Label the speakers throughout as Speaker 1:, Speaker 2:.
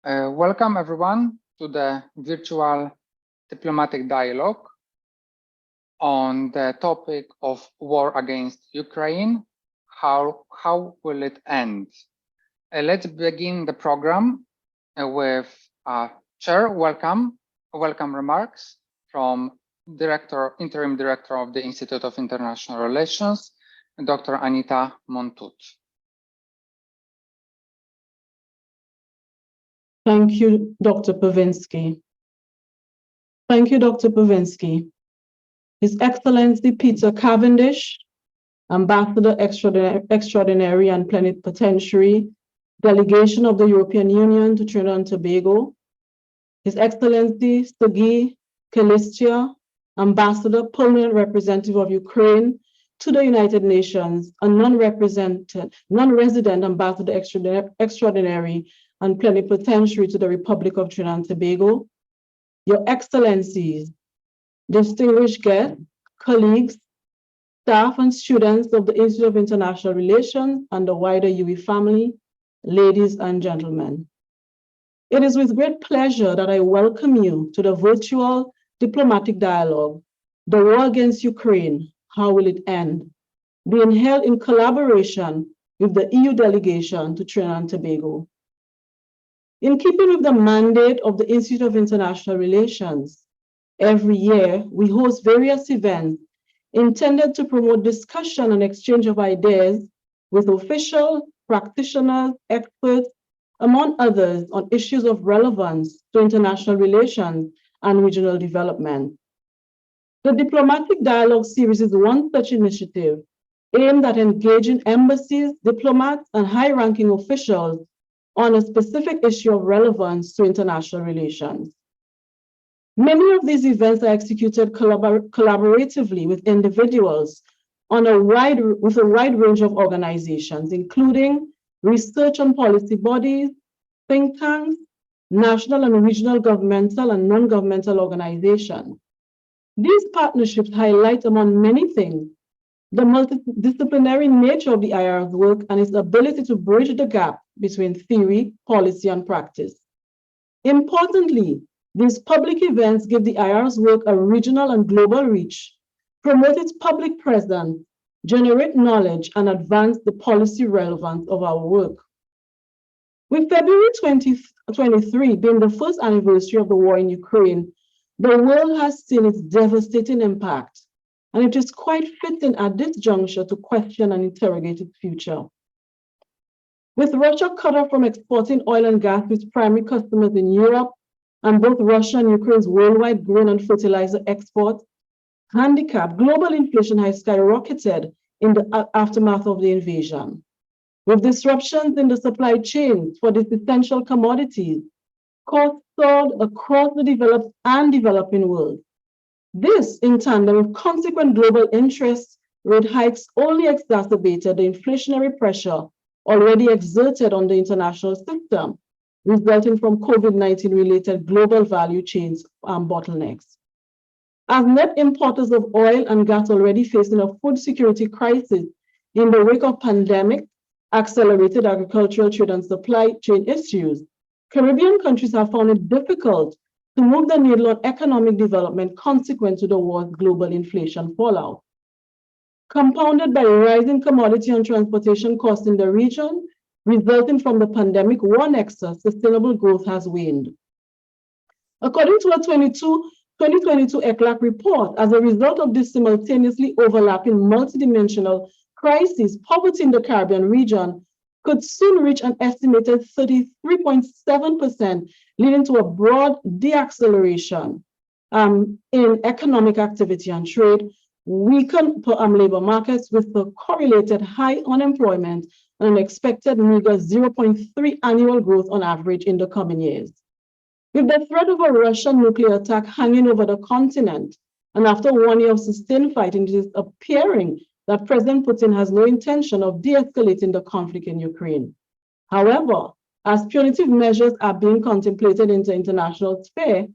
Speaker 1: Welcome everyone to the virtual diplomatic dialogue on the topic of war against Ukraine. How will it end? Let's begin the program with chair welcome remarks from interim director of the Institute of International Relations, Dr. Anita Montut.
Speaker 2: Thank you, Dr. Pawinski. Thank you, Dr. Pawinski. His Excellency Peter Cavendish, Ambassador Extraordinary and Plenipotentiary, Delegation of the European Union to Trinidad and Tobago, His Excellency Sergiy Kyslytsya, Ambassador Permanent Representative of Ukraine to the United Nations, a non-resident Ambassador Extraordinary and Plenipotentiary to the Republic of Trinidad and Tobago, Your Excellencies, distinguished guests, colleagues, staff and students of the Institute of International Relations and the wider U.W.I family, ladies and gentlemen. It is with great pleasure that I welcome you to the virtual diplomatic dialogue, The War Against Ukraine, How Will It End?, being held in collaboration with the EU delegation to Trinidad and Tobago. In keeping with the mandate of the Institute of International Relations, every year we host various events intended to promote discussion and exchange of ideas with officials, practitioners, experts, among others, on issues of relevance to international relations and regional development. The Diplomatic Dialogue Series is one such initiative aimed at engaging embassies, diplomats, and high-ranking officials on a specific issue of relevance to international relations. Many of these events are executed collaboratively with individuals with a wide range of organizations, including research and policy bodies, think tanks, national and regional governmental and non-governmental organizations. These partnerships highlight, among many things, the multidisciplinary nature of the IR's work and its ability to bridge the gap between theory, policy, and practice. Importantly, these public events give the IR's work a regional and global reach, promote its public presence, generate knowledge, and advance the policy relevance of our work. With February 2023 being the first anniversary of the war in Ukraine, the world has seen its devastating impact, and it is quite fitting at this juncture to question and interrogate its future. With Russia cut off from exporting oil and gas to its primary customers in Europe, and both Russia and Ukraine's worldwide grain and fertilizer exports handicapped, global inflation has skyrocketed in the aftermath of the invasion. With disruptions in the supply chain for these essential commodities, costs soared across the developed and developing world. This, in tandem with consequent global interest rate hikes, only exacerbated the inflationary pressure already exerted on the international system, resulting from COVID-19 related global value chains and bottlenecks. As net importers of oil and gas already facing a food security crisis in the wake of pandemic, accelerated agricultural trade and supply chain issues, Caribbean countries have found it difficult to move the needle on economic development consequent to the war's global inflation fallout. Compounded by rising commodity and transportation costs in the region, resulting from the pandemic war nexus, sustainable growth has waned. According to a 2022 ECLAC report, as a result of this simultaneously overlapping multidimensional crises, poverty in the Caribbean region could soon reach an estimated 33.7%, leading to a broad deacceleration in economic activity and trade, weakened labor markets with the correlated high unemployment and an expected meager 0.3 annual growth on average in the coming years. With the threat of a Russian nuclear attack hanging over the continent, and after 1 year of sustained fighting, it is appearing that President Putin has no intention of de-escalating the conflict in Ukraine. However, as punitive measures are being contemplated in the international sphere,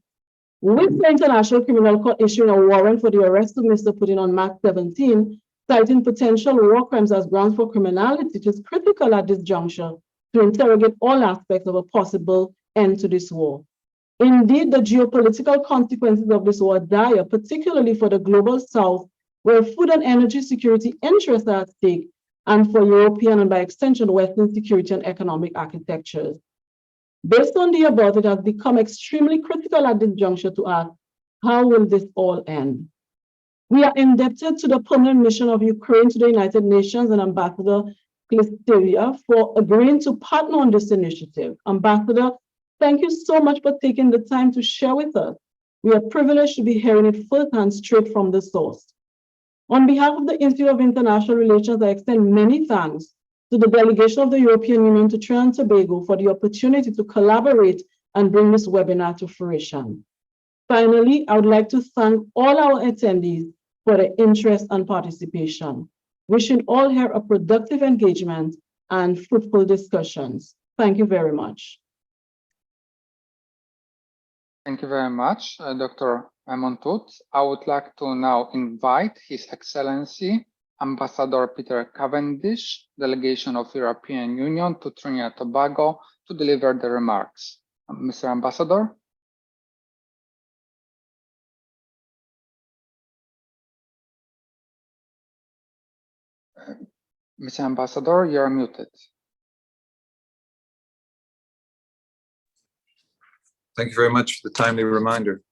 Speaker 2: with the International Criminal Court issuing a warrant for the arrest of Mr. Putin on March 17, citing potential war crimes as grounds for criminality, it is critical at this juncture to interrogate all aspects of a possible end to this war. Indeed, the geopolitical consequences of this war are dire, particularly for the global south, where food and energy security interests are at stake, and for European and by extension, Western security and economic architectures. Based on the above, it has become extremely critical at this juncture to ask, how will this all end? We are indebted to the permanent mission of Ukraine to the United Nations and Ambassador Kyslytsya for agreeing to partner on this initiative. Ambassador, thank you so much for taking the time to share with us. We are privileged to be hearing it firsthand straight from the source. On behalf of the Institute of International Relations, I extend many thanks to the delegation of the European Union to Trinidad and Tobago for the opportunity to collaborate and bring this webinar to fruition. Finally, I would like to thank all our attendees for their interest and participation. Wishing all here a productive engagement and fruitful discussions. Thank you very much.
Speaker 1: Thank you very much, Dr. Montut. I would like to now invite His Excellency Ambassador Peter Cavendish, Delegation of European Union to Trinidad and Tobago, to deliver the remarks. Mr. Ambassador. Mr. Ambassador, you are muted.
Speaker 3: Thank you very much for the timely reminder.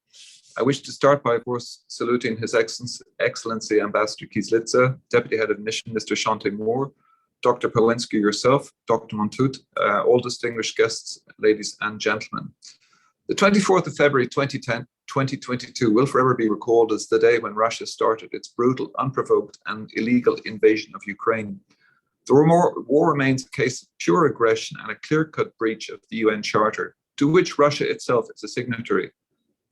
Speaker 3: I wish to start by, of course, saluting His Excellency Ambassador Kyslytsya, Deputy Head of Mission, Mr. Shante Moore, Dr. Pawinski, yourself, Dr. Montut, all distinguished guests, ladies and gentlemen. The 24th of February 2022 will forever be recalled as the day when Russia started its brutal, unprovoked and illegal invasion of Ukraine. The war remains a case of pure aggression and a clear-cut breach of the UN Charter, to which Russia itself is a signatory.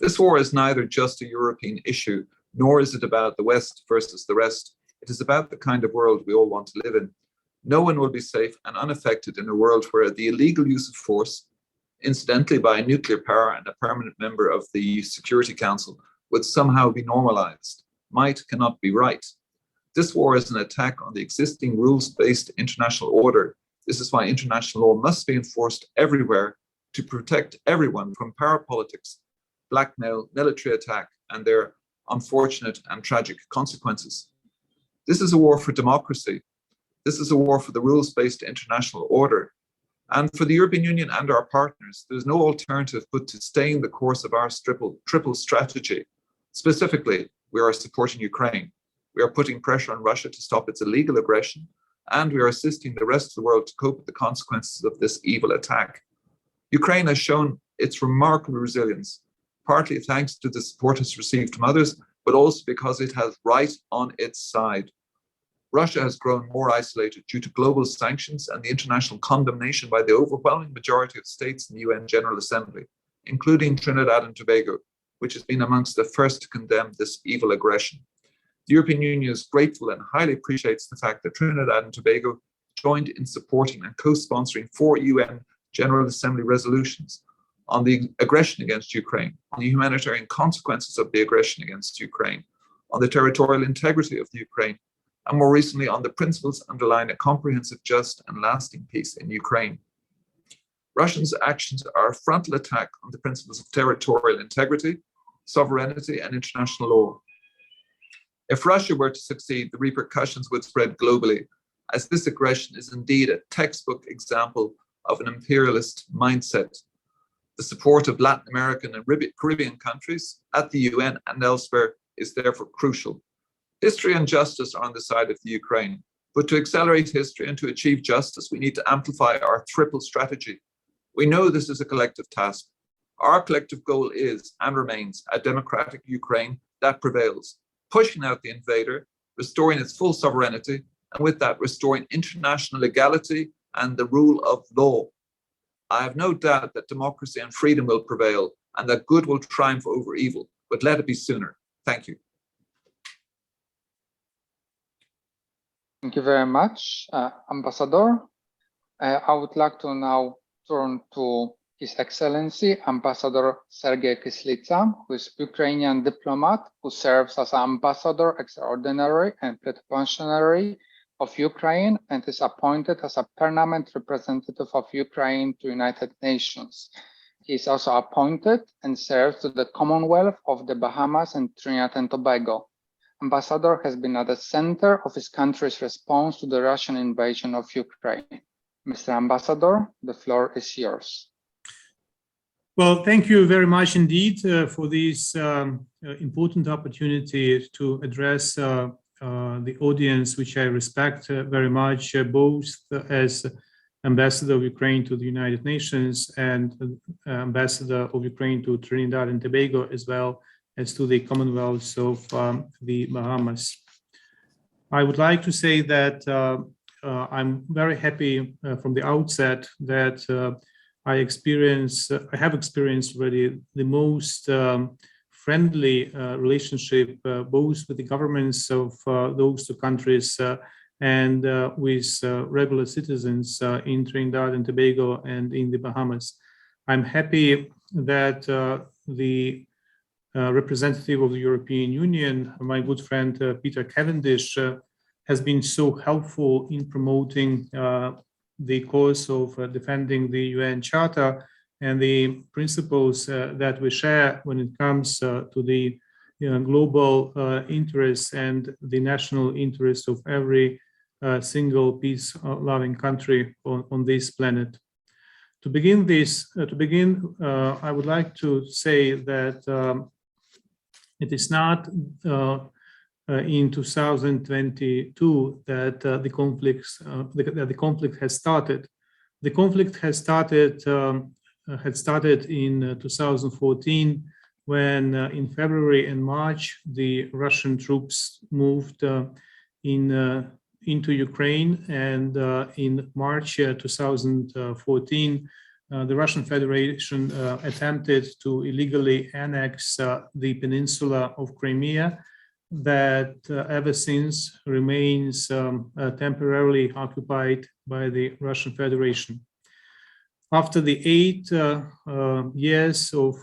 Speaker 3: This war is neither just a European issue, nor is it about the West versus the rest. It is about the kind of world we all want to live in. No one will be safe and unaffected in a world where the illegal use of force, incidentally by a nuclear power and a permanent member of the Security Council, would somehow be normalized. Might cannot be right. This war is an attack on the existing rules-based international order. This is why international law must be enforced everywhere to protect everyone from power politics, blackmail, military attack, and their unfortunate and tragic consequences. This is a war for democracy. This is a war for the rules-based international order. And for the European Union and our partners, there's no alternative but to staying the course of our triple strategy. Specifically, we are supporting Ukraine. We are putting pressure on Russia to stop its illegal aggression, and we are assisting the rest of the world to cope with the consequences of this evil attack. Ukraine has shown its remarkable resilience, partly thanks to the support it's received from others, but also because it has right on its side. Russia has grown more isolated due to global sanctions and the international condemnation by the overwhelming majority of states in the UN General Assembly, including Trinidad and Tobago, which has been amongst the first to condemn this evil aggression. The European Union is grateful and highly appreciates the fact that Trinidad and Tobago joined in supporting and co-sponsoring 4 UN General Assembly resolutions on the aggression against Ukraine, on the humanitarian consequences of the aggression against Ukraine, on the territorial integrity of the Ukraine, and more recently on the principles underlying a comprehensive, just and lasting peace in Ukraine. Russia's actions are a frontal attack on the principles of territorial integrity, sovereignty, and international law. If Russia were to succeed, the repercussions would spread globally, as this aggression is indeed a textbook example of an imperialist mindset. The support of Latin American and Caribbean countries at the UN and elsewhere is therefore crucial. History and justice are on the side of the Ukraine, but to accelerate history and to achieve justice, we need to amplify our triple strategy. We know this is a collective task. Our collective goal is and remains a democratic Ukraine that prevails, pushing out the invader, restoring its full sovereignty, and with that, restoring international legality and the rule of law. I have no doubt that democracy and freedom will prevail and that good will triumph over evil, but let it be sooner. Thank you.
Speaker 1: Thank you very much, Ambassador. I would like to now turn to His Excellency Ambassador Sergiy Kyslytsya, who is Ukrainian diplomat who serves as Ambassador Extraordinary and Plenipotentiary of Ukraine and is appointed as a permanent representative of Ukraine to United Nations. He is also appointed and serves to the Commonwealth of the Bahamas and Trinidad and Tobago. Ambassador has been at the center of his country's response to the Russian invasion of Ukraine. Mr. Ambassador, the floor is yours.
Speaker 4: Well, thank you very much indeed for this important opportunity to address the audience, which I respect very much, both as Ambassador of Ukraine to the United Nations and Ambassador of Ukraine to Trinidad and Tobago, as well as to the Commonwealth of the Bahamas. I would like to say that I'm very happy from the outset that I have experienced already the most friendly relationship both with the governments of those two countries and with regular citizens in Trinidad and Tobago and in the Bahamas. I'm happy that the representative of the European Union, my good friend Peter Cavendish, has been so helpful in promoting the cause of defending the UN Charter and the principles that we share when it comes to the global interests and the national interests of every single peace-loving country on this planet. To begin, I would like to say that it is not in 2022 that the conflict has started. The conflict had started in 2014 when in February and March the Russian troops moved into Ukraine, and in March 2014 the Russian Federation attempted to illegally annex the peninsula of Crimea that ever since remains temporarily occupied by the Russian Federation. After the 8 years of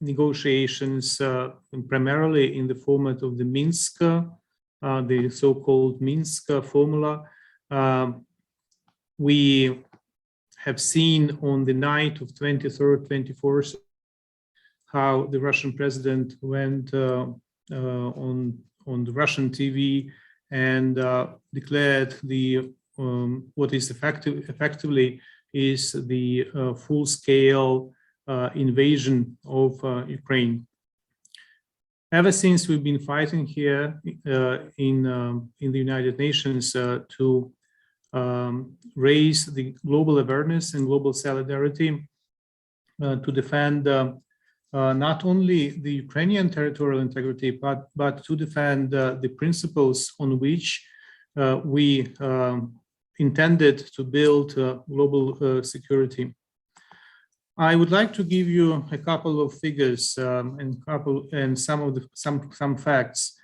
Speaker 4: negotiations, primarily in the format of the Minsk, the so-called Minsk formula, we have seen on the night of 23rd, 24th, how the Russian president went on the Russian TV and declared the what is effectively is the full-scale invasion of Ukraine. Ever since we've been fighting here in the United Nations to raise the global awareness and global solidarity to defend not only the Ukrainian territorial integrity, but to defend the principles on which we intended to build global security. I would like to give you a couple of figures and some facts.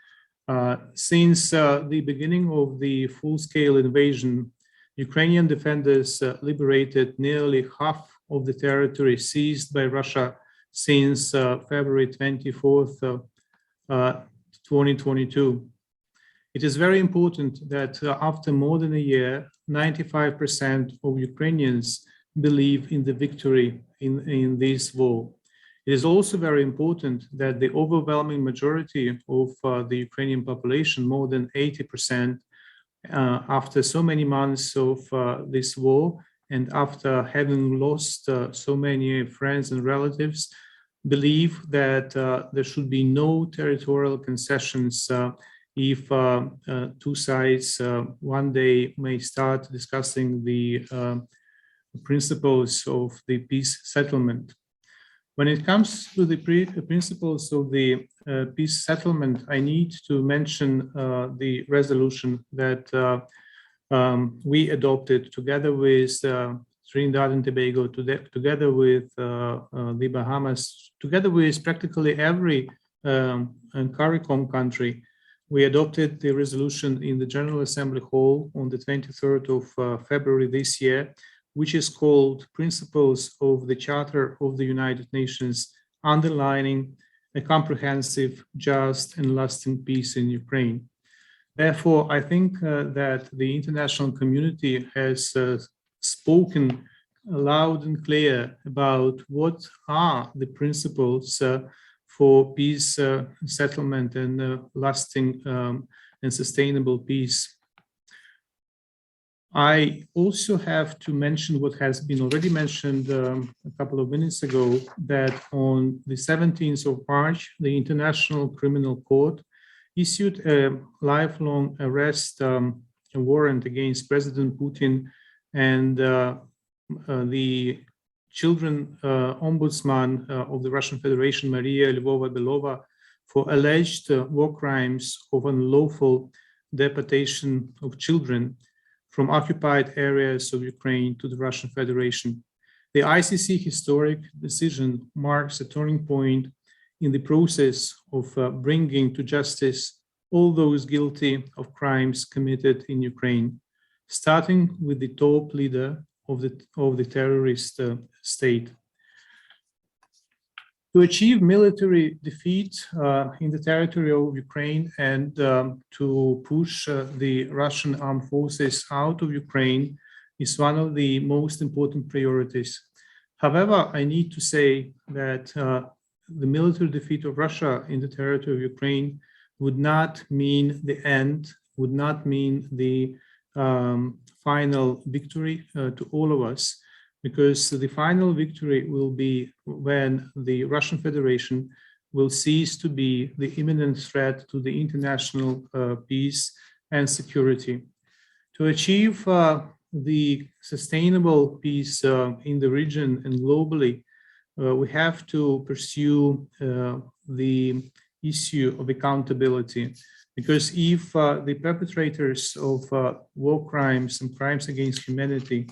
Speaker 4: Since the beginning of the full-scale invasion, Ukrainian defenders liberated nearly half of the territory seized by Russia since February 24th, 2022. It is very important that after more than a year, 95% of Ukrainians believe in the victory in this war. It is also very important that the overwhelming majority of the Ukrainian population, more than 80%, after so many months of this war and after having lost so many friends and relatives, believe that there should be no territorial concessions if two sides one day may start discussing the principles of the peace settlement. When it comes to the principles of the peace settlement, I need to mention the resolution that we adopted together with Trinidad and Tobago, together with the Bahamas, together with practically every CARICOM country. We adopted the resolution in the General Assembly Hall on the 23rd of February this year, which is called Principles of the Charter of the United Nations, underlining a comprehensive, just, and lasting peace in Ukraine. Therefore, I think that the international community has spoken loud and clear about what are the principles for peace settlement and lasting and sustainable peace. I also have to mention what has been already mentioned a couple of minutes ago, that on the 17th of March, the International Criminal Court issued a lifelong arrest warrant against President Putin and the children ombudsman of the Russian Federation, Maria Lvova-Belova, for alleged war crimes of unlawful deportation of children from occupied areas of Ukraine to the Russian Federation. The ICC historic decision marks a turning point in the process of bringing to justice all those guilty of crimes committed in Ukraine, starting with the top leader of the terrorist state. To achieve military defeat in the territory of Ukraine and to push the Russian armed forces out of Ukraine is one of the most important priorities. However, I need to say that the military defeat of Russia in the territory of Ukraine would not mean the end, would not mean the final victory to all of us, because the final victory will be when the Russian Federation will cease to be the imminent threat to the international peace and security. To achieve the sustainable peace in the region and globally, we have to pursue the issue of accountability. Because if the perpetrators of war crimes and crimes against humanity,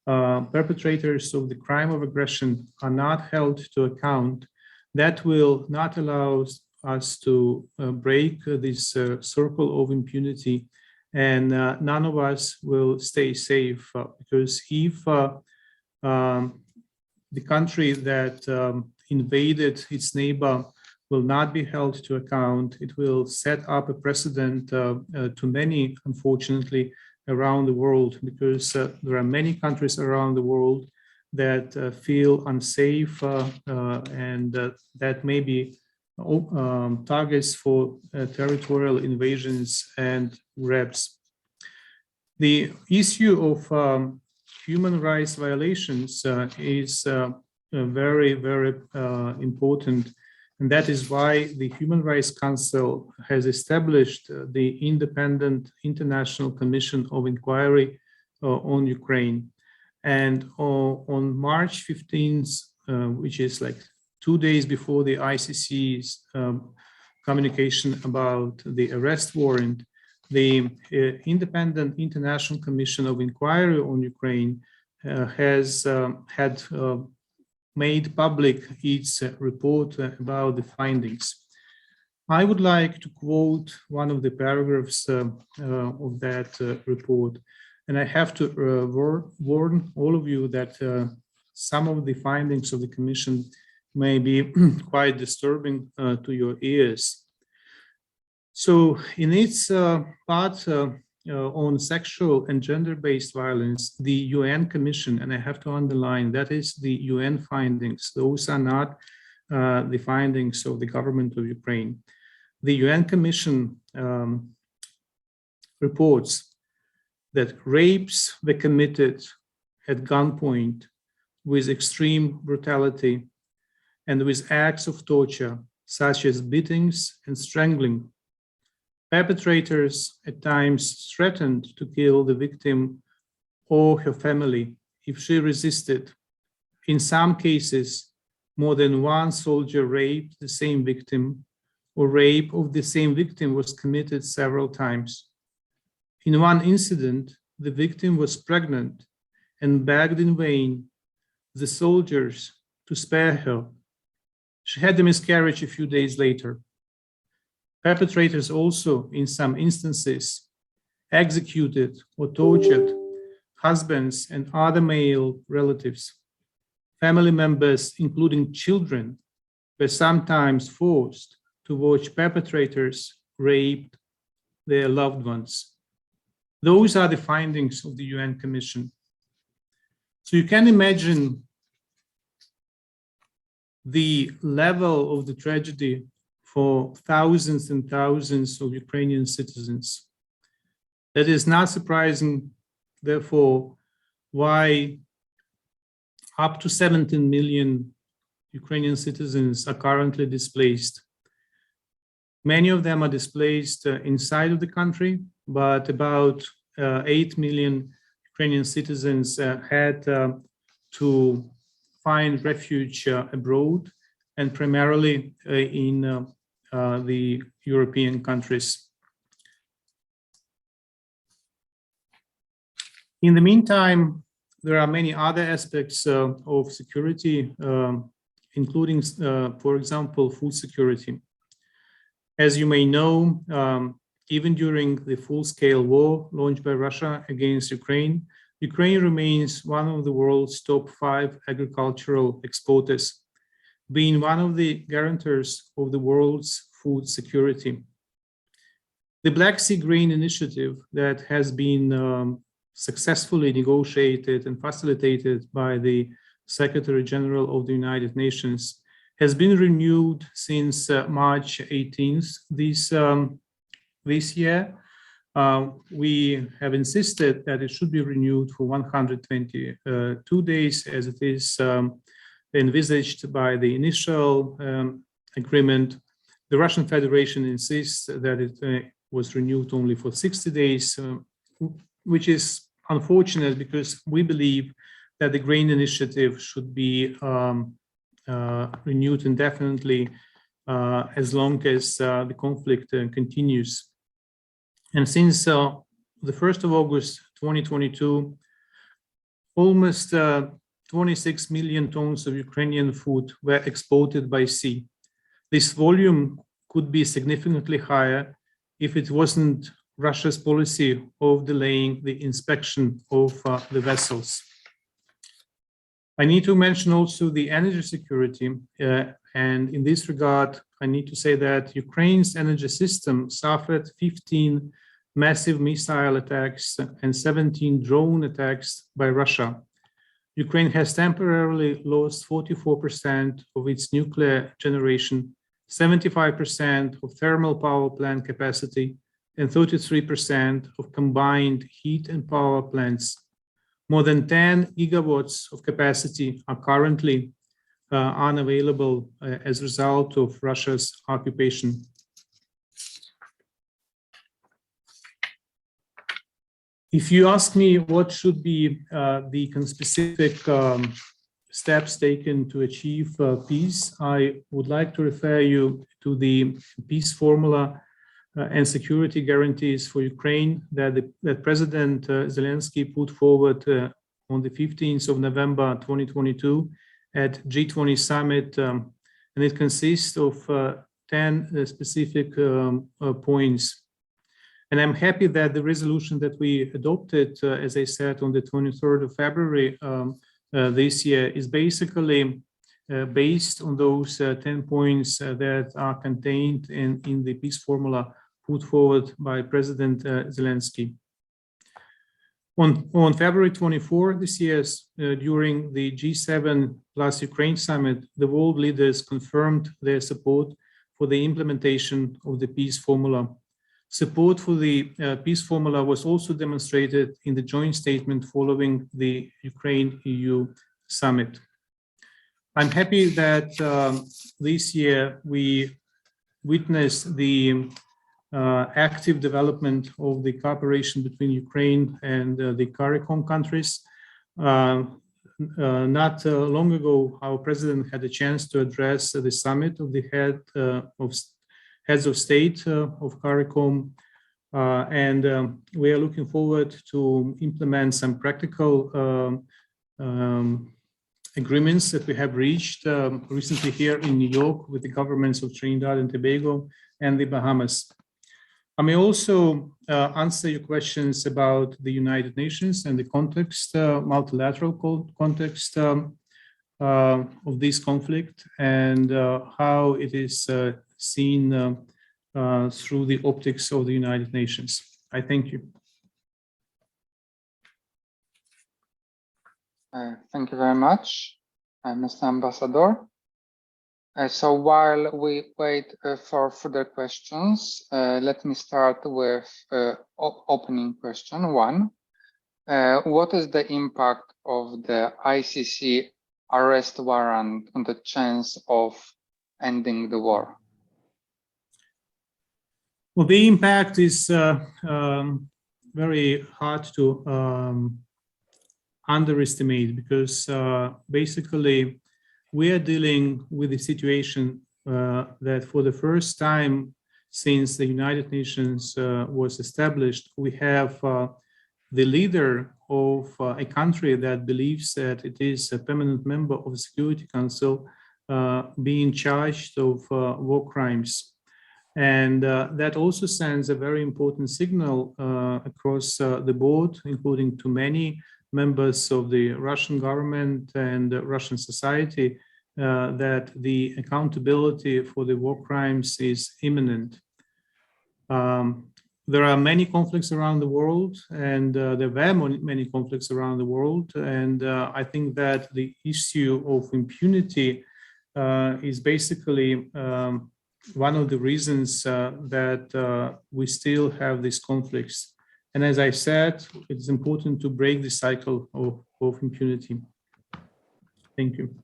Speaker 4: perpetrators of the crime of aggression are not held to account, that will not allow us to break this circle of impunity, and none of us will stay safe, because if the country that invaded its neighbor will not be held to account, it will set up a precedent to many, unfortunately, around the world, because there are many countries around the world that feel unsafe and that may be targets for territorial invasions and grabs. The issue of human rights violations is very, very important. And that is why the Human Rights Council has established the Independent International Commission of Inquiry on Ukraine. And on March 15th, which is like 2 days before the ICC's communication about the arrest warrant, the Independent International Commission of Inquiry on Ukraine has had made public its report about the findings. I would like to quote one of the paragraphs of that report, and I have to warn all of you that some of the findings of the Commission may be quite disturbing to your ears. So in its part on sexual and gender-based violence, the UN Commission, and I have to underline, that is the UN findings. Those are not the findings of the government of Ukraine. The UN Commission reports that rapes were committed at gunpoint with extreme brutality and with acts of torture, such as beatings and strangling. Perpetrators at times threatened to kill the victim or her family if she resisted. In some cases, more than one soldier raped the same victim, or rape of the same victim was committed several times. In one incident, the victim was pregnant and begged in vain the soldiers to spare her. She had a miscarriage a few days later. Perpetrators also, in some instances, executed or tortured husbands and other male relatives. Family members, including children, were sometimes forced to watch perpetrators rape their loved ones. Those are the findings of the UN Commission. So you can imagine the level of the tragedy for thousands and thousands of Ukrainian citizens. That is not surprising, therefore, why up to 17 million Ukrainian citizens are currently displaced. Many of them are displaced inside of the country, but about 8 million Ukrainian citizens had to find refuge abroad, and primarily in the European countries. In the meantime, there are many other aspects of security, including, for example, food security. As you may know, even during the full-scale war launched by Russia against Ukraine, Ukraine remains one of the world's top 5 agricultural exporters, being one of the guarantors of the world's food security. The Black Sea Grain Initiative that has been successfully negotiated and facilitated by the Secretary General of the United Nations has been renewed since March 18th this year. We have insisted that it should be renewed for 122 days, as it is envisaged by the initial agreement. The Russian Federation insists that it was renewed only for 60 days, which is unfortunate because we believe that the grain initiative should be renewed indefinitely as long as the conflict continues. And since the 1st of August 2022, almost 26 million tons of Ukrainian food were exported by sea. This volume could be significantly higher if it wasn't Russia's policy of delaying the inspection of the vessels. I need to mention also the energy security, and in this regard, I need to say that Ukraine's energy system suffered 15 massive missile attacks and 17 drone attacks by Russia. Ukraine has temporarily lost 44% of its nuclear generation, 75% of thermal power plant capacity, and 33% of combined heat and power plants. More than 10 gigawatts of capacity are currently unavailable as a result of Russia's occupation. If you ask me what should be the specific steps taken to achieve peace, I would like to refer you to the peace formula and security guarantees for Ukraine that President Zelensky put forward on the 15th of November 2022 at G20 summit, and it consists of 10 specific points. And I'm happy that the resolution that we adopted, as I said, on the 23rd of February this year is basically based on those 10 points that are contained in the peace formula put forward by President Zelensky. On February 24 this year, during the G7 plus Ukraine summit, the world leaders confirmed their support for the implementation of the peace formula. Support for the peace formula was also demonstrated in the joint statement following the Ukraine-EU summit. I'm happy that this year we witnessed the active development of the cooperation between Ukraine and the CARICOM countries. Not long ago, our president had a chance to address the summit of the heads of state of CARICOM, and we are looking forward to implement some practical agreements that we have reached recently here in New York with the governments of Trinidad and Tobago and the Bahamas. I may also answer your questions about the United Nations and the context, multilateral context of this conflict, and how it is seen through the optics of the United Nations. I thank you.
Speaker 1: Thank you very much, Mr. Ambassador. So while we wait for further questions, let me start with opening question one. What is the impact of the ICC arrest warrant on the chance of ending the war?
Speaker 4: Well, the impact is very hard to underestimate, because basically we are dealing with a situation that for the first time since the United Nations was established, we have the leader of a country that believes that it is a permanent member of the Security Council being charged of war crimes. And that also sends a very important signal across the board, including to many members of the Russian government and Russian society, that the accountability for the war crimes is imminent. There are many conflicts around the world, and there were many conflicts around the world. And I think that the issue of impunity is basically one of the reasons that we still have these conflicts. And as I said, it's important to break the cycle of impunity. Thank you.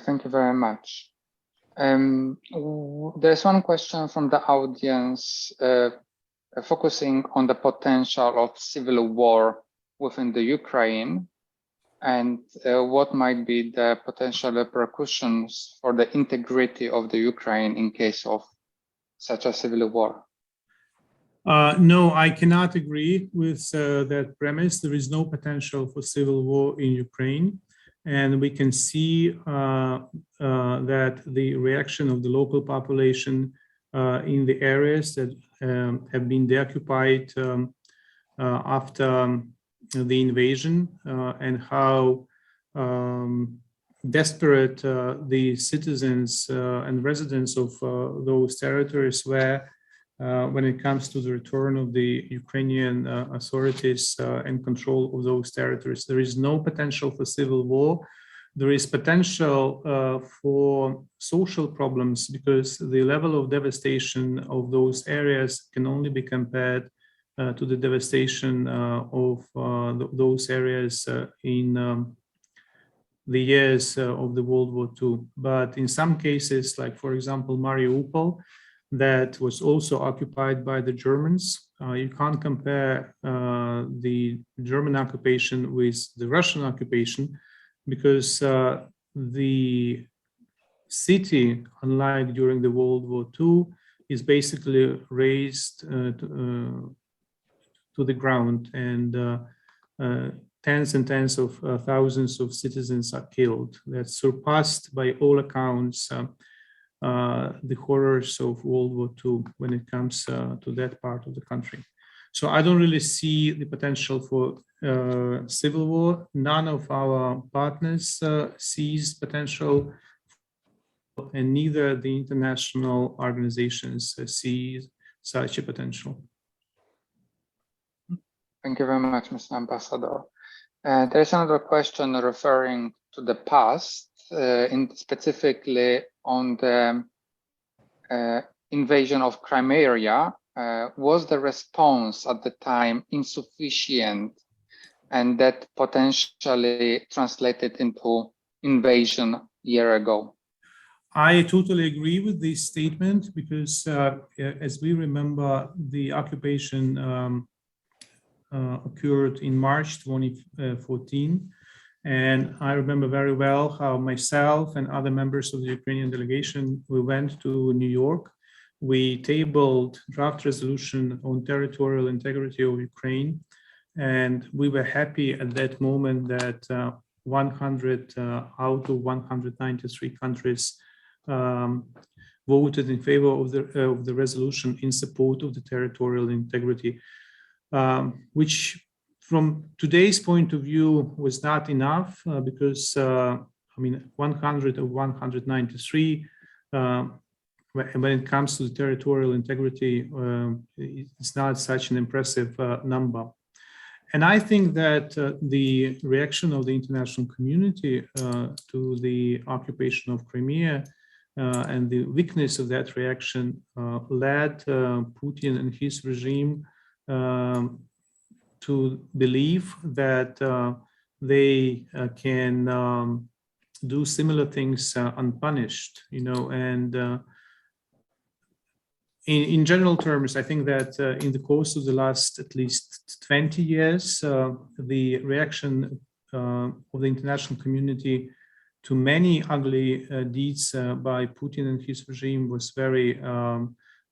Speaker 1: Thank you very much. There's one question from the audience focusing on the potential of civil war within the Ukraine, and what might be the potential repercussions for the integrity of the Ukraine in case of such a civil war.
Speaker 4: No, I cannot agree with that premise. There is no potential for civil war in Ukraine. And we can see that the reaction of the local population in the areas that have been deoccupied after the invasion, and how desperate the citizens and residents of those territories were when it comes to the return of the Ukrainian authorities and control of those territories. There is no potential for civil war. There is potential for social problems, because the level of devastation of those areas can only be compared to the devastation of those areas in the years of the World War II. But in some cases, like for example, Mariupol, that was also occupied by the Germans. You can't compare the German occupation with the Russian occupation, because the city, unlike during the World War II, is basically razed to the ground, and tens and tens of thousands of citizens are killed. That's surpassed by all accounts the horrors of World War II when it comes to that part of the country. So I don't really see the potential for civil war. None of our partners sees potential, and neither the international organizations see such a potential.
Speaker 1: Thank you very much, Mr. Ambassador. There's another question referring to the past, specifically on the invasion of Crimea. Was the response at the time insufficient, and that potentially translated into invasion a year ago?
Speaker 4: I totally agree with this statement, because as we remember, the occupation occurred in March 2014. And I remember very well how myself and other members of the Ukrainian delegation, we went to New York. We tabled draft resolution on territorial integrity of Ukraine. And we were happy at that moment that 100 out of 193 countries voted in favor of the resolution in support of the territorial integrity, which from today's point of view was not enough, because 100 of 193, when it comes to the territorial integrity, it's not such an impressive number. And I think that the reaction of the international community to the occupation of Crimea and the weakness of that reaction led Putin and his regime to believe that they can do similar things unpunished, and in general terms, I think that in the course of the last at least 20 years, the reaction of the international community to many ugly deeds by Putin and his regime was very,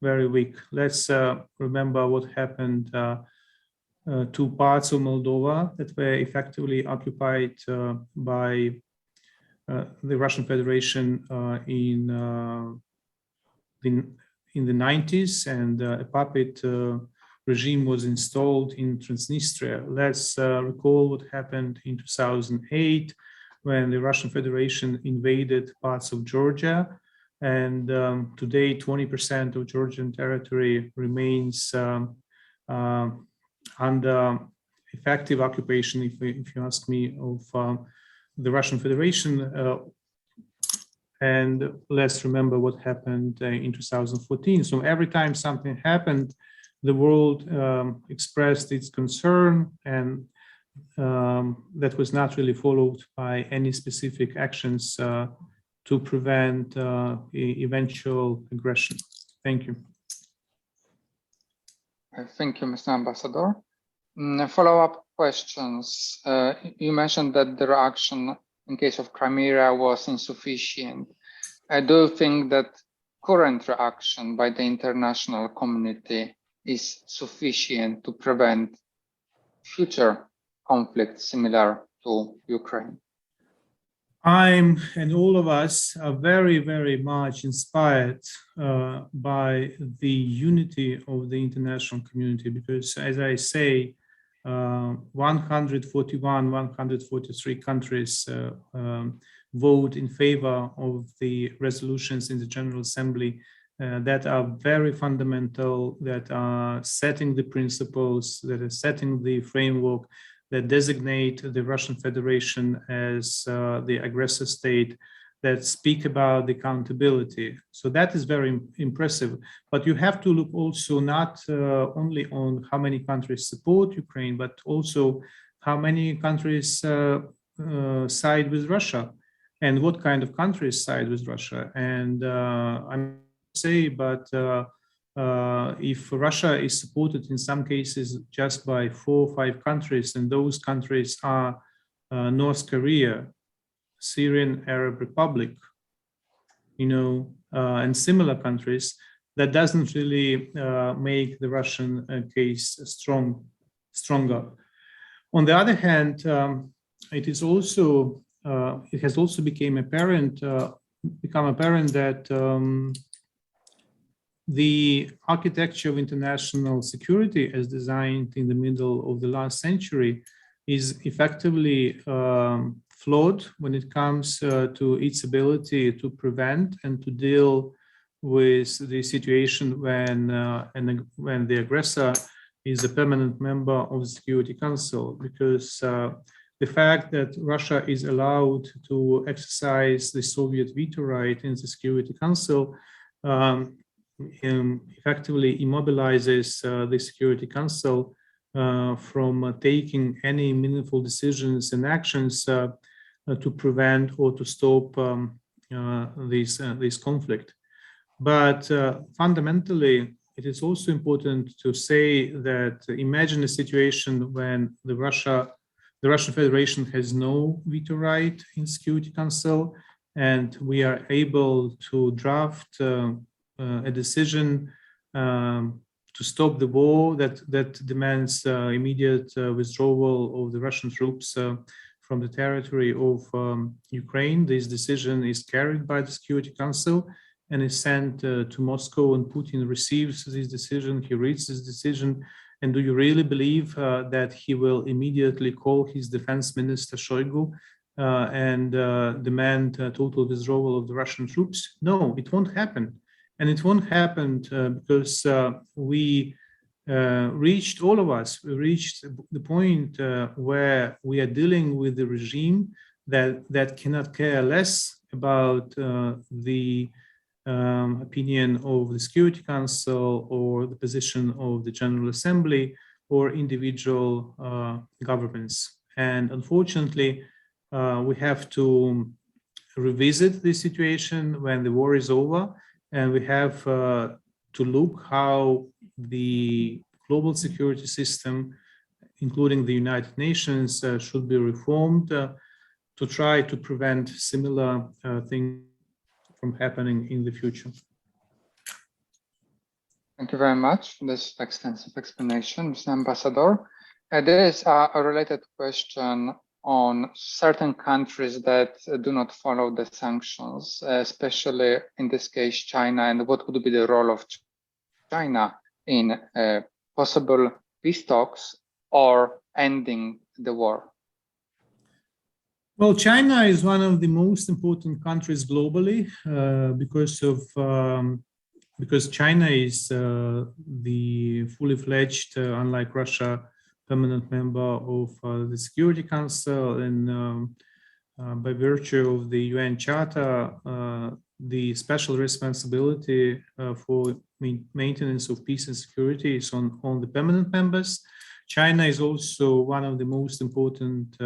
Speaker 4: very weak. Let's remember what happened to parts of Moldova that were effectively occupied by the Russian Federation in the 90s, and a puppet regime was installed in Transnistria. Let's recall what happened in 2008 when the Russian Federation invaded parts of Georgia, and today 20% of Georgian territory remains under effective occupation, if you ask me, of the Russian Federation. And let's remember what happened in 2014. So every time something happened, the world expressed its concern, and that was not really followed by any specific actions to prevent eventual aggression. Thank you.
Speaker 1: Thank you, Mr. Ambassador. Follow-up questions. You mentioned that the reaction in case of Crimea was insufficient. Do you think that current reaction by the international community is sufficient to prevent future conflicts similar to Ukraine?
Speaker 4: And all of us are very, very much inspired by the unity of the international community, because, as I say, 141, 143 countries vote in favor of the resolutions in the General Assembly that are very fundamental, that are setting the principles, that are setting the framework, that designate the Russian Federation as the aggressor state, that speak about the accountability. So that is very impressive. But you have to look also not only on how many countries support Ukraine, but also how many countries side with Russia, and what kind of countries side with Russia. And I'm say, but if Russia is supported in some cases just by 4 or 5 countries, and those countries are North Korea, Syrian Arab Republic, and similar countries, that doesn't really make the Russian case stronger. On the other hand, it has also become apparent that the architecture of international security, as designed in the middle of the last century, is effectively flawed when it comes to its ability to prevent and to deal with the situation when the aggressor is a permanent member of the Security Council, because the fact that Russia is allowed to exercise the Soviet veto right in the Security Council effectively immobilizes the Security Council from taking any meaningful decisions and actions to prevent or to stop this conflict. But fundamentally, it is also important to say that imagine a situation when the Russian Federation has no veto right in Security Council, and we are able to draft a decision to stop the war that demands immediate withdrawal of the Russian troops from the territory of Ukraine. This decision is carried by the Security Council and is sent to Moscow, and Putin receives this decision, he reads this decision, and do you really believe that he will immediately call his defense minister Shoigu and demand total withdrawal of the Russian troops? No, it won't happen. And it won't happen because we reached all of us. We reached the point where we are dealing with the regime that cannot care less about the opinion of the Security Council or the position of the General Assembly or individual governments. And unfortunately, we have to revisit this situation when the war is over, and we have to look how the global security system, including the United Nations, should be reformed to try to prevent similar things from happening in the future.
Speaker 1: Thank you very much for this extensive explanation, Mr. Ambassador. There is a related question on certain countries that do not follow the sanctions, especially in this case, China, and what would be the role of China in possible peace talks or ending the war?
Speaker 4: Well, China is one of the most important countries globally because China is the fully fledged, unlike Russia, permanent member of the Security Council, and by virtue of the UN Charter, the special responsibility for maintenance of peace and security is on the permanent members. China is also one of the most important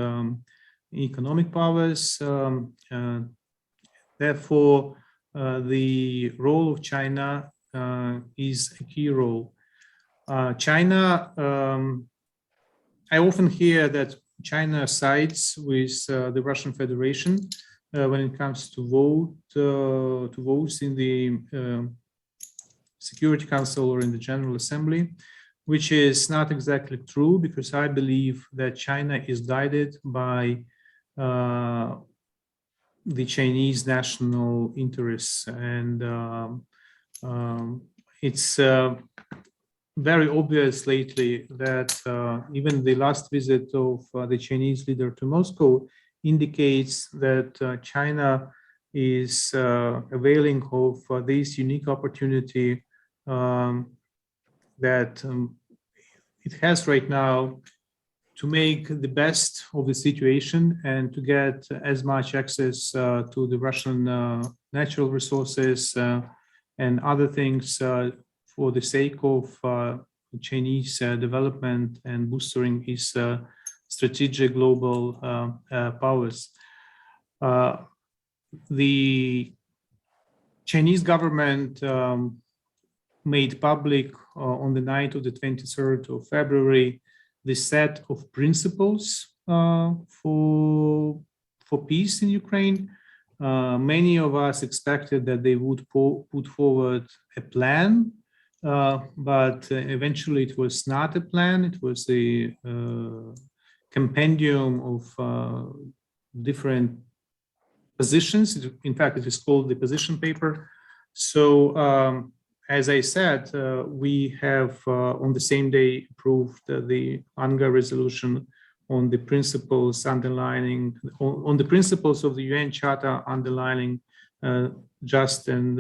Speaker 4: economic powers. Therefore, the role of China is a key role. China, I often hear that China sides with the Russian Federation when it comes to votes in the Security Council or in the General Assembly, which is not exactly true, because I believe that China is guided by the Chinese national interests, and it's very obvious lately that even the last visit of the Chinese leader to Moscow indicates that China is availing of this unique opportunity that it has right now to make the best of the situation and to get as much access to the Russian natural resources and other things for the sake of Chinese development and boosting its strategic global powers. The Chinese government made public on the night of the 23rd of February the set of principles for peace in Ukraine. Many of us expected that they would put forward a plan, but eventually it was not a plan. It was a compendium of different positions. In fact, it is called the position paper. So, as I said, we have on the same day approved the UNGA resolution on the principles underlining, on the principles of the UN Charter underlining just and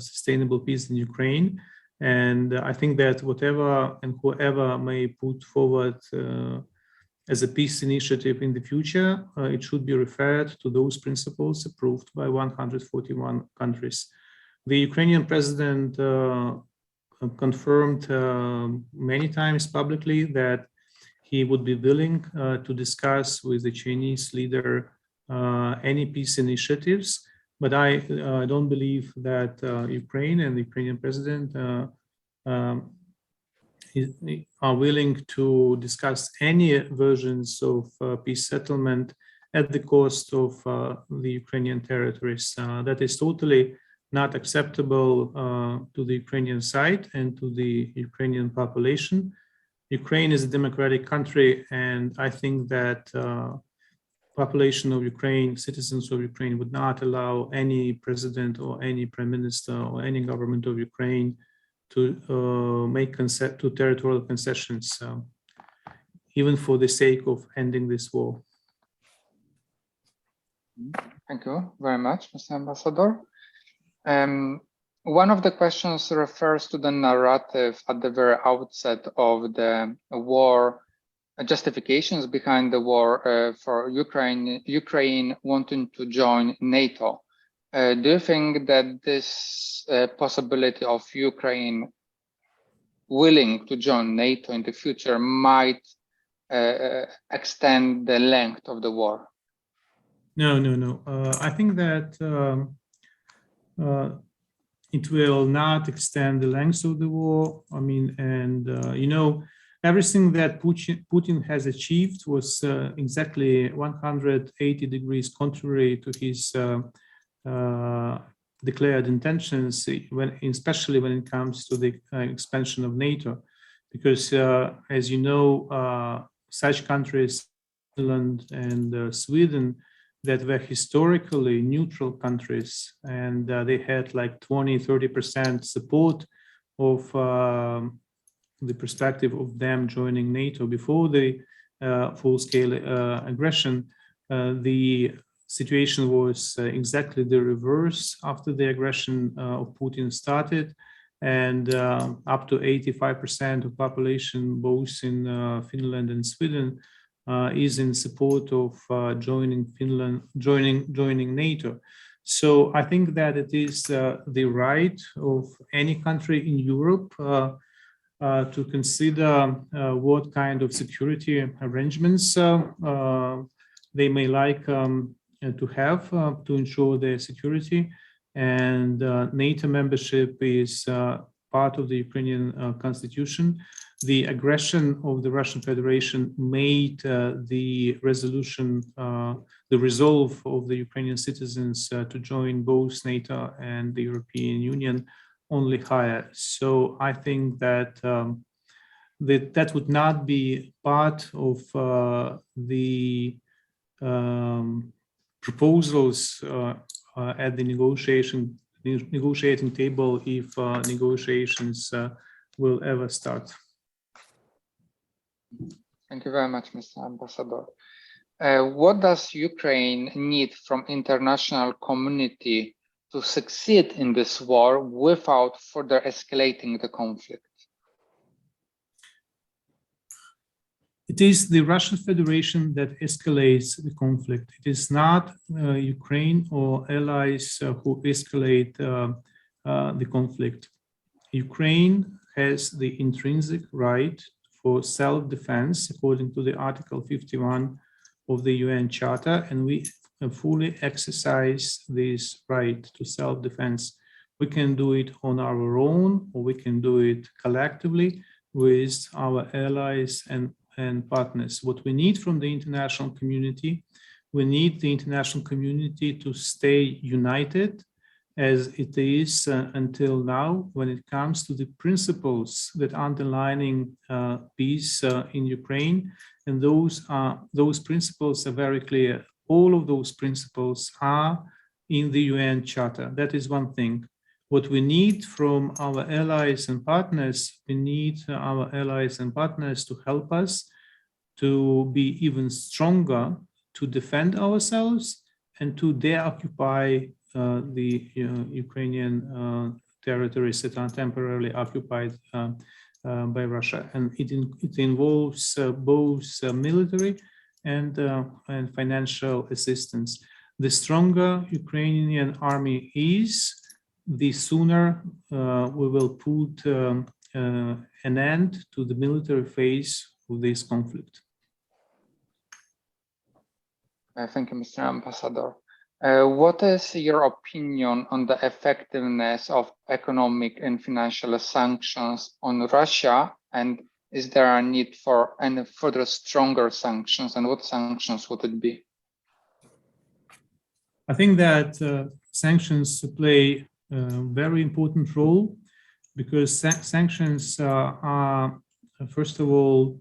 Speaker 4: sustainable peace in Ukraine. And I think that whatever and whoever may put forward as a peace initiative in the future, it should be referred to those principles approved by 141 countries. The Ukrainian president confirmed many times publicly that he would be willing to discuss with the Chinese leader any peace initiatives. But I don't believe that Ukraine and the Ukrainian president are willing to discuss any versions of peace settlement at the cost of the Ukrainian territories. That is totally not acceptable to the Ukrainian side and to the Ukrainian population. Ukraine is a democratic country, and I think that population of Ukraine, citizens of Ukraine, would not allow any president or any prime minister or any government of Ukraine to make territorial concessions, even for the sake of ending this war.
Speaker 1: Thank you very much, Mr. Ambassador. One of the questions refers to the narrative at the very outset of the war, justifications behind the war for Ukraine wanting to join NATO. Do you think that this possibility of Ukraine willing to join NATO in the future might extend the length of the war?
Speaker 4: No. I think that it will not extend the length of the war. I mean, and everything that Putin has achieved was exactly 180 degrees contrary to his declared intentions, especially when it comes to the expansion of NATO, because as you know, such countries, Finland and Sweden, that were historically neutral countries, and they had like 20-30% support of the perspective of them joining NATO before the full-scale aggression. The situation was exactly the reverse after the aggression of Putin started, and up to 85% of population, both in Finland and Sweden, is in support of joining NATO. So I think that it is the right of any country in Europe to consider what kind of security arrangements they may like to have to ensure their security. And NATO membership is part of the Ukrainian constitution. The aggression of the Russian Federation made the resolution, the resolve of the Ukrainian citizens to join both NATO and the European Union only higher. So I think that that would not be part of the proposals at the negotiating table if negotiations will ever start.
Speaker 1: Thank you very much, Mr. Ambassador. What does Ukraine need from international community to succeed in this war without further escalating the conflict?
Speaker 4: It is the Russian Federation that escalates the conflict. It is not Ukraine or allies who escalate the conflict. Ukraine has the intrinsic right for self-defense according to the Article 51 of the UN Charter, and we fully exercise this right to self-defense. We can do it on our own, or we can do it collectively with our allies and partners. What we need from the international community, we need the international community to stay united as it is until now when it comes to the principles that are underlining peace in Ukraine. And those principles are very clear. All of those principles are in the UN Charter. That is one thing. What we need from our allies and partners, we need our allies and partners to help us to be even stronger, to defend ourselves and to de-occupy the Ukrainian territories that are temporarily occupied by Russia. And it involves both military and financial assistance. The stronger Ukrainian army is, the sooner we will put an end to the military phase of this conflict.
Speaker 1: Thank you, Mr. Ambassador. What is your opinion on the effectiveness of economic and financial sanctions on Russia? And is there a need for any further stronger sanctions? And what sanctions would it be?
Speaker 4: I think that sanctions play a very important role because sanctions are, first of all,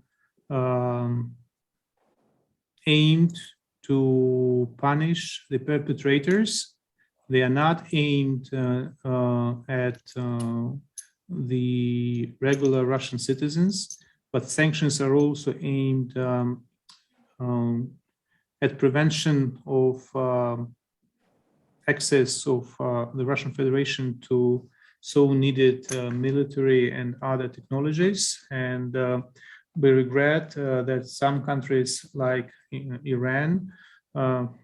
Speaker 4: aimed to punish the perpetrators. They are not aimed at the regular Russian citizens, but sanctions are also aimed at prevention of access of the Russian Federation to so needed military and other technologies. And we regret that some countries like Iran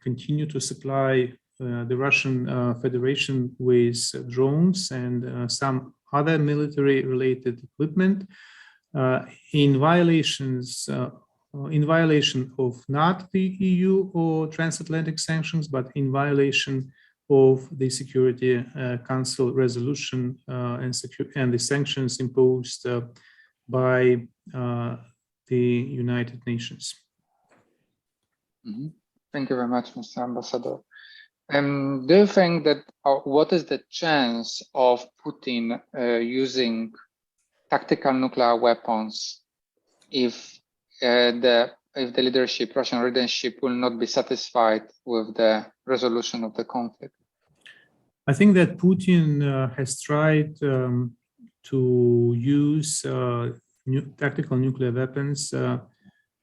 Speaker 4: continue to supply the Russian Federation with drones and some other military related equipment in violation of not the EU or transatlantic sanctions, but in violation of the Security Council resolution and the sanctions imposed by the United Nations.
Speaker 1: Mm-hmm. Thank you very much, Mr. Ambassador. Do you think that, what is the chance of Putin using tactical nuclear weapons if the leadership, Russian leadership, will not be satisfied with the resolution of the conflict?
Speaker 4: I think that Putin has tried to use tactical nuclear weapons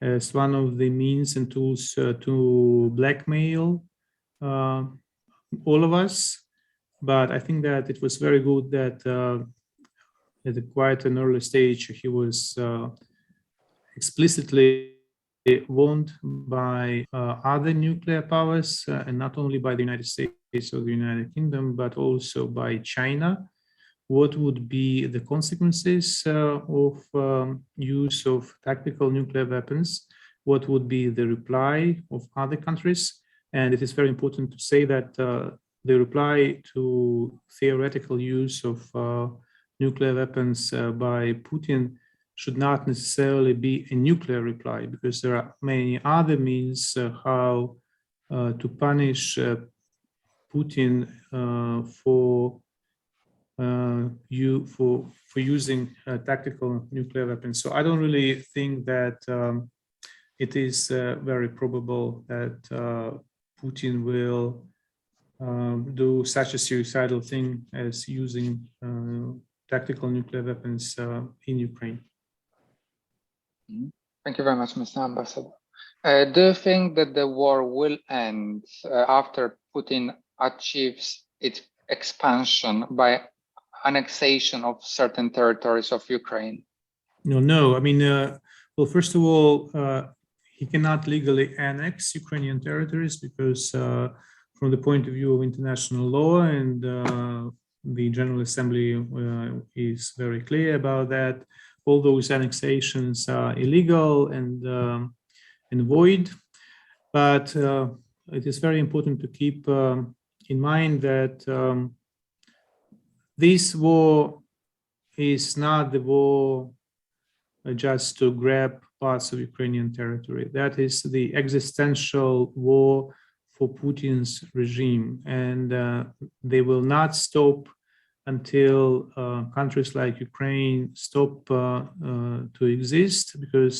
Speaker 4: as one of the means and tools to blackmail all of us. But I think that it was very good that at quite an early stage he was explicitly warned by other nuclear powers, and not only by the United States or the United Kingdom, but also by China, what would be the consequences of use of tactical nuclear weapons, what would be the reply of other countries. And it is very important to say that the reply to theoretical use of nuclear weapons by Putin should not necessarily be a nuclear reply, because there are many other means how to punish Putin for using tactical nuclear weapons. So I don't really think that it is very probable that Putin will do such a suicidal thing as using tactical nuclear weapons in Ukraine.
Speaker 1: Thank you very much, Mr. Ambassador. Do you think that the war will end after Putin achieves its expansion by annexation of certain territories of Ukraine?
Speaker 4: No. I mean, well, first of all, he cannot legally annex Ukrainian territories because from the point of view of international law, and the General Assembly is very clear about that, all those annexations are illegal and void. But it is very important to keep in mind that this war is not the war just to grab parts of Ukrainian territory. That is the existential war for Putin's regime, and they will not stop until countries like Ukraine stop to exist, because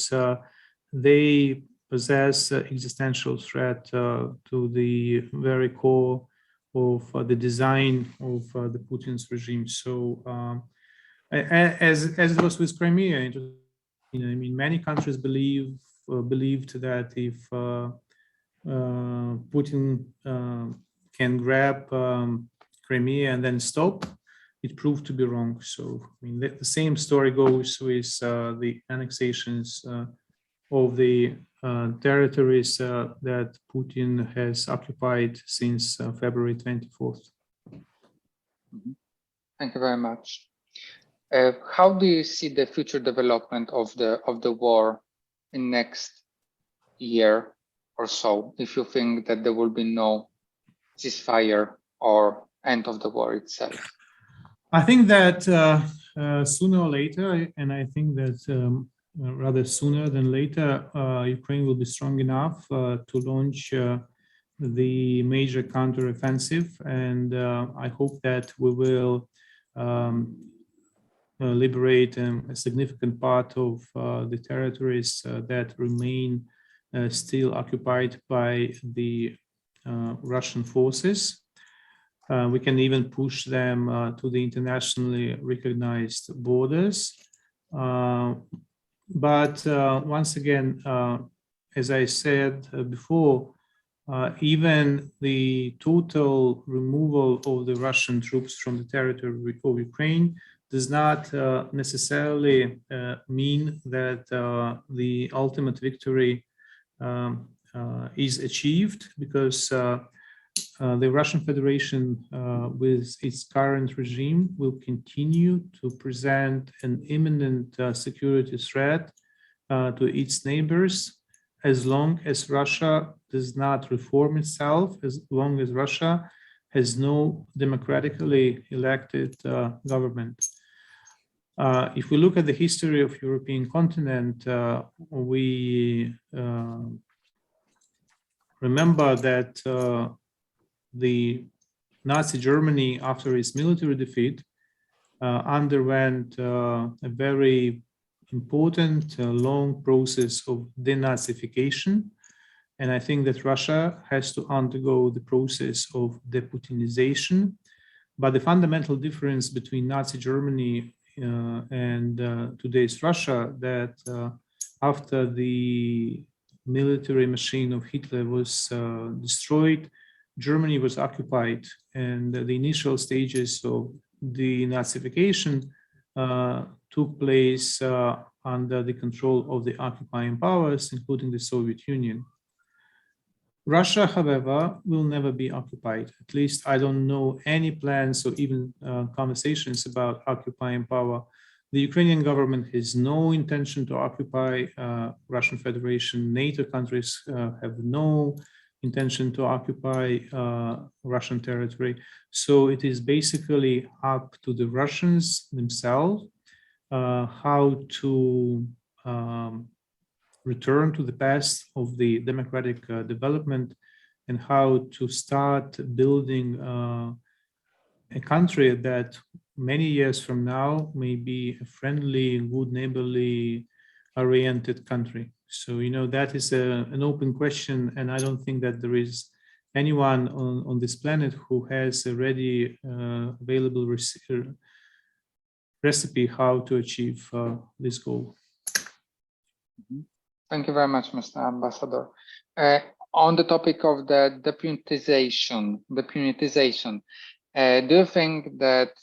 Speaker 4: they possess existential threat to the very core of the design of the Putin's regime. So as it was with Crimea, I mean, many countries believed that if Putin can grab Crimea and then stop, it proved to be wrong. So I mean, the same story goes with the annexations of the territories that Putin has occupied since February 24th.
Speaker 1: Thank you very much. How do you see the future development of the war in next year or so, if you think that there will be no ceasefire or end of the war itself?
Speaker 4: I think that sooner or later, and I think that rather sooner than later, Ukraine will be strong enough to launch the major counteroffensive, and I hope that we will liberate a significant part of the territories that remain still occupied by the Russian forces. We can even push them to the internationally recognized borders. But once again, as I said before, even the total removal of the Russian troops from the territory of Ukraine does not necessarily mean that the ultimate victory is achieved, because the Russian Federation, with its current regime, will continue to present an imminent security threat to its neighbors, as long as Russia does not reform itself, as long as Russia has no democratically elected government. If we look at the history of European continent, we remember that the Nazi Germany, after its military defeat, underwent a very important long process of denazification. And I think that Russia has to undergo the process of deputinization. But the fundamental difference between Nazi Germany and today's Russia, that after the military machine of Hitler was destroyed, Germany was occupied, and the initial stages of denazification took place under the control of the occupying powers, including the Soviet Union. Russia, however, will never be occupied. At least I don't know any plans or even conversations about occupying power. The Ukrainian government has no intention to occupy Russian Federation. NATO countries have no intention to occupy Russian territory. So it is basically up to the Russians themselves how to return to the path of the democratic development, and how to start building a country that many years from now may be a friendly, good, neighborly oriented country. So, you know, that is an open question, and I don't think that there is anyone on this planet who has a ready available recipe how to achieve this goal.
Speaker 1: Thank you very much, Mr. Ambassador. On the topic of the deputization, do you think that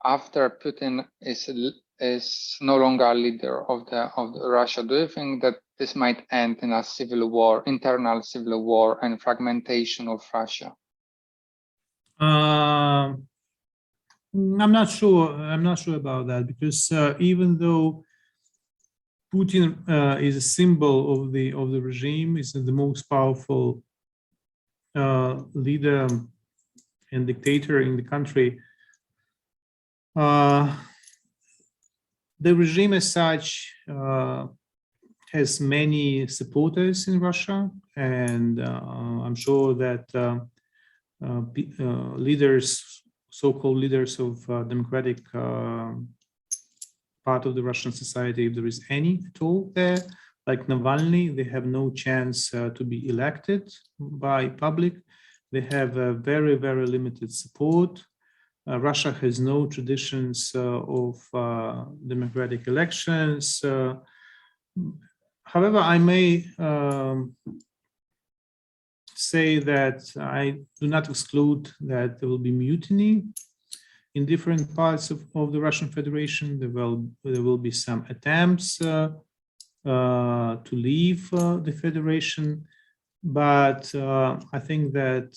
Speaker 1: after Putin is no longer a leader of the Russia, do you think that this might end in a civil war, internal civil war, and fragmentation of Russia?
Speaker 4: I'm not sure. I'm not sure about that, because even though Putin is a symbol of the regime, is the most powerful leader and dictator in the country, the regime as such has many supporters in Russia, and I'm sure that leaders, so-called leaders of democratic part of the Russian society, if there is any at all there, like Navalny, they have no chance to be elected by public. They have a very, very limited support. Russia has no traditions of democratic elections. However, I may say that I do not exclude that there will be mutiny in different parts of the Russian Federation. There will be some attempts to leave the Federation, but I think that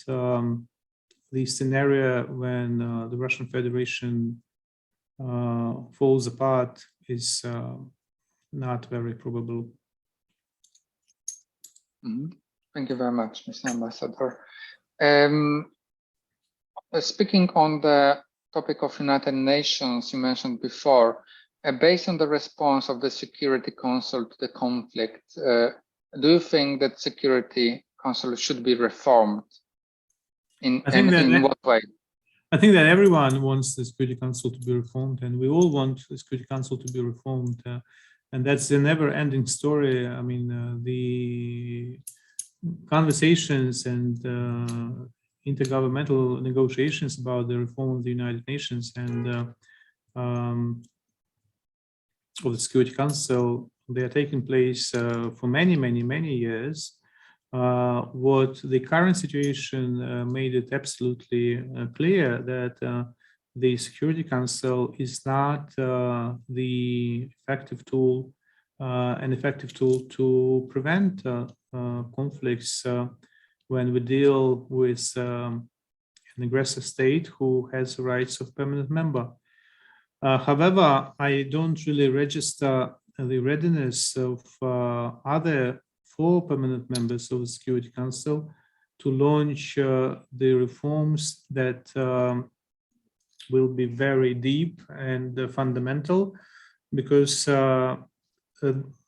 Speaker 4: the scenario when the Russian Federation falls apart is not very probable.
Speaker 1: Mm-hmm. Thank you very much, Mr. Ambassador. Speaking on the topic of United Nations you mentioned before, based on the response of the Security Council to the conflict, do you think that Security Council should be reformed? In what way?
Speaker 4: I think that everyone wants the Security Council to be reformed, and we all want the Security Council to be reformed, and that's a never-ending story. I mean, the conversations and intergovernmental negotiations about the reform of the United Nations and of the Security Council, they are taking place for many years. what the current situation made it absolutely clear that the Security Council is not the effective tool, an effective tool to prevent conflicts when we deal with an aggressive state who has the rights of permanent member. However, I don't really register the readiness of other 4 permanent members of the Security Council to launch the reforms that will be very deep and fundamental, because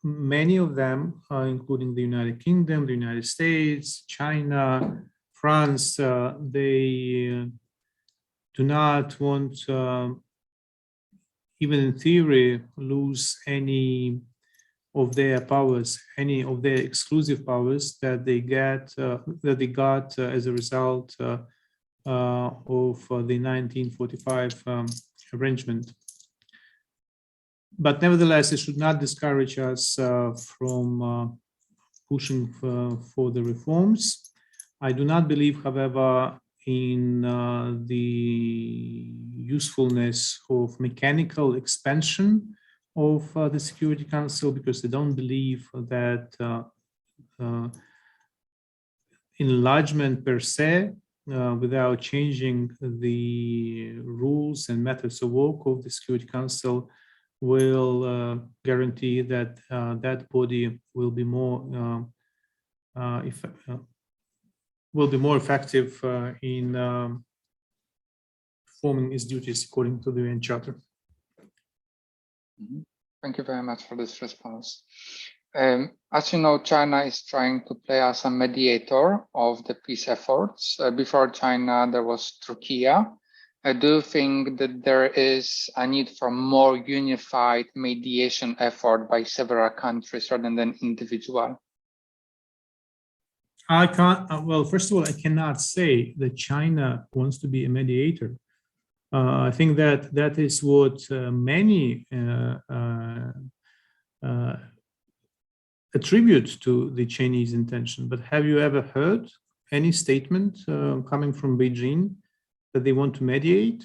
Speaker 4: many of them, including the United Kingdom, the United States, China, France, they do not want, even in theory, lose any of their powers, any of their exclusive powers that they got as a result of the 1945 arrangement. But nevertheless, it should not discourage us from pushing for the reforms. I do not believe, however, in the usefulness of mechanical expansion of the Security Council, because I don't believe that enlargement per se, without changing the rules and methods of work of the Security Council, will guarantee that that body will be more effective in performing its duties according to the UN Charter.
Speaker 1: Thank you very much for this response. As you know, China is trying to play as a mediator of the peace efforts. Before China, there was Turkey. Do you think that there is a need for more unified mediation effort by several countries rather than individual?
Speaker 4: I can't, well, first of all, I cannot say that China wants to be a mediator. I think that that is what many attribute to the Chinese intention. But have you ever heard any statement coming from Beijing that they want to mediate?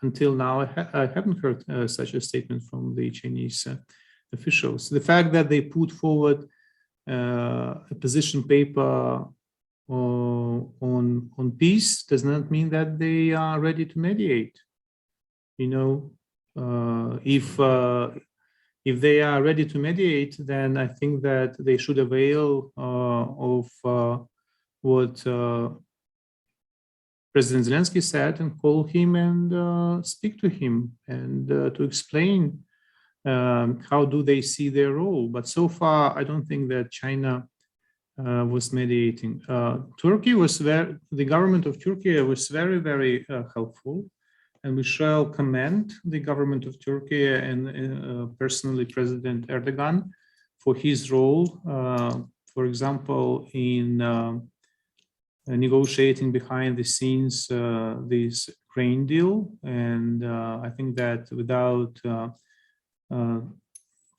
Speaker 4: Until now, I haven't heard such a statement from the Chinese officials. The fact that they put forward a position paper on peace does not mean that they are ready to mediate. You know, if they are ready to mediate, then I think that they should avail of what President Zelensky said and call him and speak to him and to explain how do they see their role. But so far, I don't think that China was mediating. Turkey was the government of Turkey was very, very helpful. And we shall commend the government of Turkey and personally President Erdogan for his role, for example, in negotiating behind the scenes this grain deal. And I think that without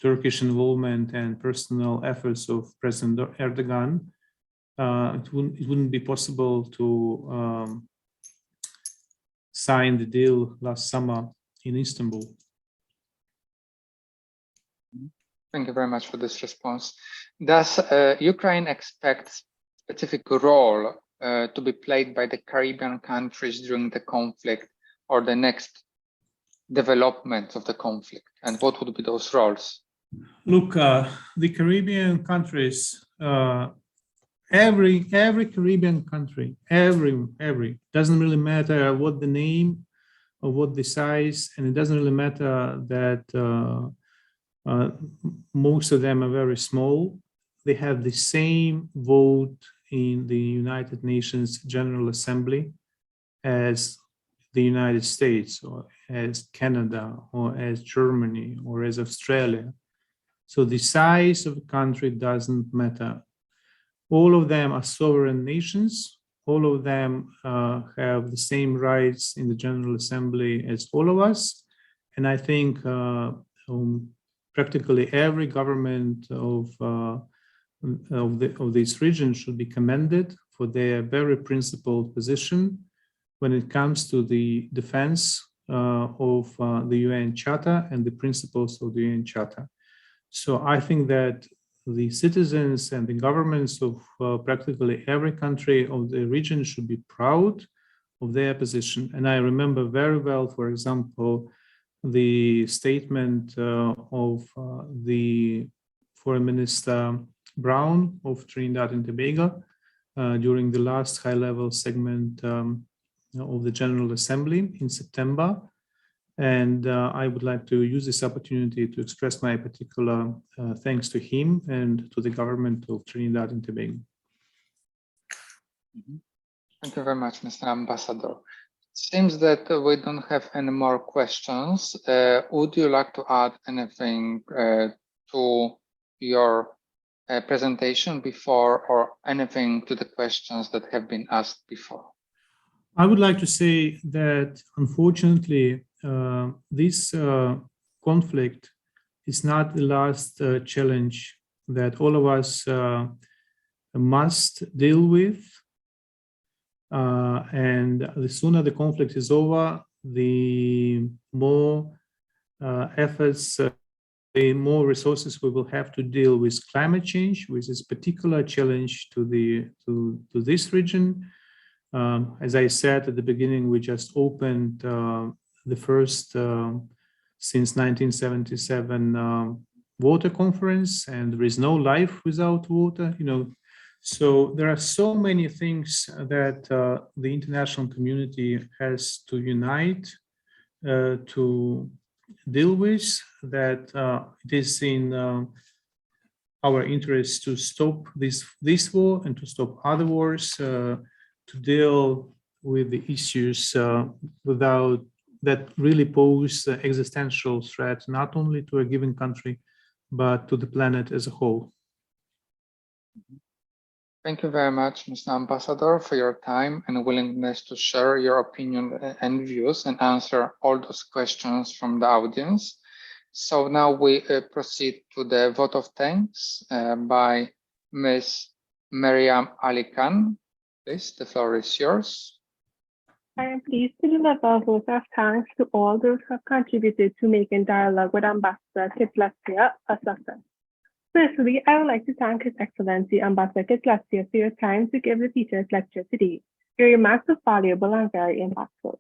Speaker 4: Turkish involvement and personal efforts of President Erdogan, it wouldn't be possible to sign the deal last summer in Istanbul.
Speaker 1: Thank you very much for this response. Does Ukraine expect specific role to be played by the Caribbean countries during the conflict or the next development of the conflict? And what would be those roles?
Speaker 4: Look, the Caribbean countries, every Caribbean country, every, doesn't really matter what the name or what the size, and it doesn't really matter that most of them are very small. They have the same vote in the United Nations General Assembly as the United States or as Canada or as Germany or as Australia. So the size of the country doesn't matter. All of them are sovereign nations. All of them have the same rights in the General Assembly as all of us. And I think practically every government of of this region should be commended for their very principled position when it comes to the defense of the UN Charter and the principles of the UN Charter. So I think that the citizens and the governments of practically every country of the region should be proud of their position. And I remember very well, for example, the statement of the Foreign Minister Brown of Trinidad and Tobago during the last high-level segment of the General Assembly in September. And I would like to use this opportunity to express my particular thanks to him and to the government of Trinidad and Tobago.
Speaker 1: Thank you very much, Mr. Ambassador. It seems that we don't have any more questions. Would you like to add anything to your presentation before, or anything to the questions that have been asked before?
Speaker 4: I would like to say that, unfortunately, this conflict is not the last challenge that all of us must deal with. And the sooner the conflict is over, the more efforts, the more resources we will have to deal with climate change, which is a particular challenge to this region. As I said at the beginning, we just opened the first since 1977 water conference, and there is no life without water, you know. So there are so many things that the international community has to unite to deal with, that it is in our interest to stop this war and to stop other wars, to deal with the issues without that really pose existential threat, not only to a given country, but to the planet as a whole.
Speaker 1: Thank you very much, Mr. Ambassador, for your time and willingness to share your opinion and views and answer all those questions from the audience. So now we proceed to the vote of thanks by Ms. Miriam Ali Khan. Please, the floor is yours.
Speaker 5: I am pleased to deliver a vote of thanks to all those who have contributed to making dialogue with Ambassador Kyslytsya a success. Firstly, I would like to thank His Excellency Ambassador Kyslytsya for your time to give the teacher's lecture today. Your remarks were valuable and very impactful.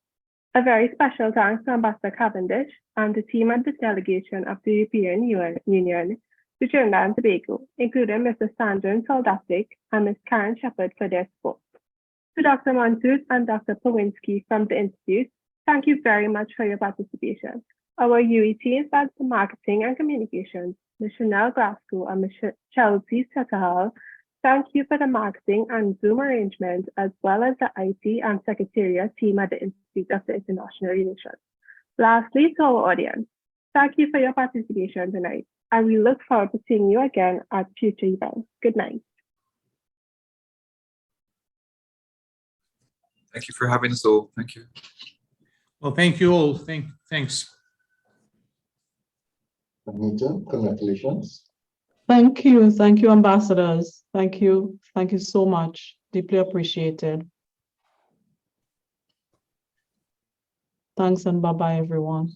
Speaker 5: A very special thanks to Ambassador Cavendish and the team at the delegation of the European Union to Trinidad and Tobago, including Mr. Sandrin Soldatic and Ms. Karen Shepherd for their support. To Dr. Monsood and Dr. Pawinski from the Institute, thank you very much for your participation. Our UE teams at the marketing and communications, Ms. Chanel Glasgow and Ms. Chelsea Setahal, thank you for the marketing and Zoom arrangement, as well as the IT and Secretariat team at the Institute of the International Relations. Lastly, to our audience, thank you for your participation tonight, and we look forward to seeing you again at future events. Good night.
Speaker 3: Thank you for having us all. Thank you.
Speaker 4: Well, thank you all. Thanks.
Speaker 6: Anita, congratulations.
Speaker 2: Thank you, ambassadors. Thank you so much. Deeply appreciated. Thanks, and bye-bye, everyone.